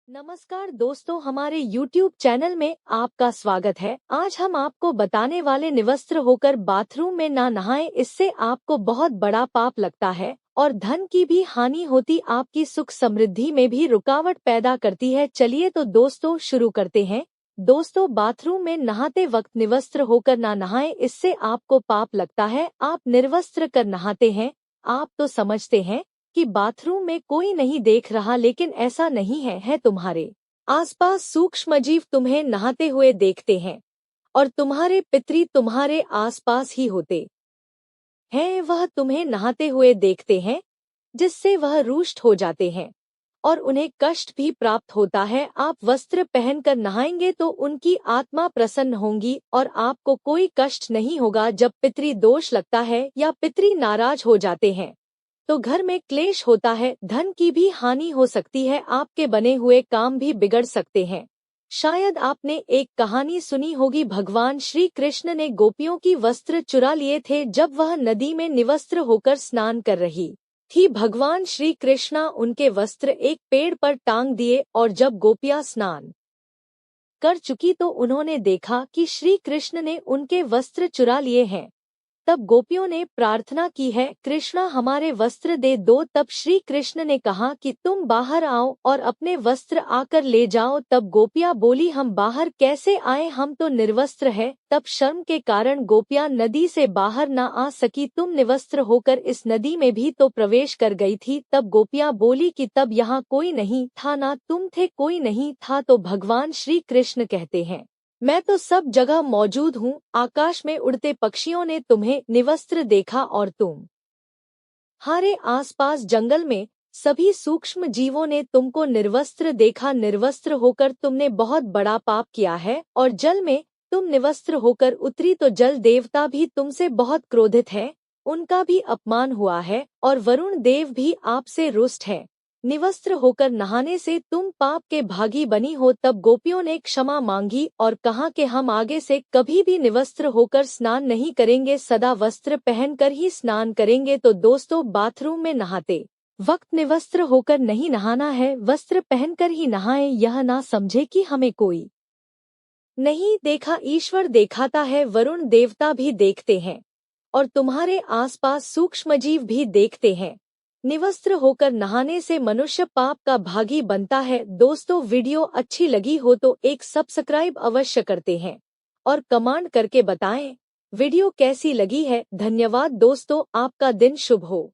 नमस्कार दोस्तों, हमारे YouTube चैनल में आपका स्वागत है। आज हम आपको बताने वाले निवस्त्र होकर बाथरूम में ना नहाएं, इससे आपको बहुत बड़ा पाप लगता है और धन की भी हानि होती, आपकी सुख समृद्धि में भी रुकावट पैदा करती है। चलिए तो दोस्तों शुरू करते हैं। दोस्तों, बाथरूम में नहाते वक्त निवस्त्र होकर ना नहाएं, इससे आपको पाप लगता है। आप निर्वस्त्र कर नहाते हैं। आप तो समझते हैं कि बाथरूम में कोई नहीं देख रहा, लेकिन ऐसा नहीं है तुम्हारे आसपास सूक्ष्मजीव तुम्हें नहाते हुए देखते हैं और तुम्हारे पितरी तुम्हारे आसपास ही होते हैं। वह तुम्हें नहाते हुए देखते हैं, जिससे वह रुष्ट हो जाते हैं और उन्हें कष्ट भी प्राप्त होता है। आप वस्त्र पहनकर नहाएंगे तो उनकी आत्मा प्रसन्न होंगी और आपको कोई कष्ट नहीं होगा। जब पितरी दोष लगता है या पितरी नाराज हो जाते हैं तो घर में क्लेश होता है, धन की भी हानि हो सकती है, आपके बने हुए काम भी बिगड़ सकते हैं। शायद आपने एक कहानी सुनी होगी, भगवान श्री कृष्ण ने गोपियों की वस्त्र चुरा लिए थे जब वह नदी में निवस्त्र होकर स्नान कर रही थी। भगवान श्री कृष्णा उनके वस्त्र एक पेड़ पर टांग दिए और जब गोपियां स्नान कर चुकी तो उन्होंने देखा कि श्री कृष्ण ने उनके वस्त्र चुरा लिए हैं। तब गोपियों ने प्रार्थना की है, कृष्णा हमारे वस्त्र दे दो। तब श्री कृष्ण ने कहा कि तुम बाहर आओ और अपने वस्त्र आकर ले जाओ। तब गोपियां बोली, हम बाहर कैसे आए, हम तो निर्वस्त्र है। तब शर्म के कारण गोपियां नदी से बाहर न आ सकी। तुम निवस्त्र होकर इस नदी में भी तो प्रवेश कर गई थी। तब गोपियां बोली कि तब यहाँ कोई नहीं था, ना तुम थे, कोई नहीं था। तो भगवान श्री कृष्ण कहते हैं, मैं तो सब जगह मौजूद हूँ। आकाश में उड़ते पक्षियों ने तुम्हें निवस्त्र देखा और तुम हारे आसपास जंगल में सभी सूक्ष्म जीवों ने तुमको निर्वस्त्र देखा। निर्वस्त्र होकर तुमने बहुत बड़ा पाप किया है और जल में तुम निवस्त्र होकर उतरी तो जल देवता भी तुमसे बहुत क्रोधित है, उनका भी अपमान हुआ है और वरुण देव भी आपसे रुष्ट है। निवस्त्र होकर नहाने से तुम पाप के भागी बनी हो। तब गोपियों ने क्षमा मांगी और कहा कि हम आगे से कभी भी निवस्त्र होकर स्नान नहीं करेंगे, सदा वस्त्र पहनकर ही स्नान करेंगे। तो दोस्तों, बाथरूम में नहाते वक्त निवस्त्र होकर नहीं नहाना है, वस्त्र पहनकर ही नहाएं। यह ना समझे कि हमें कोई नहीं देखा, ईश्वर देखाता है, वरुण देवता भी देखते हैं और तुम्हारे आसपास सूक्ष्मजीव भी देखते हैं। निवस्त्र होकर नहाने से मनुष्य पाप का भागी बनता है। दोस्तों, वीडियो अच्छी लगी हो तो एक सब्सक्राइब अवश्य करते हैं और कमेंट करके बताएं वीडियो कैसी लगी है। धन्यवाद दोस्तों, आपका दिन शुभ हो।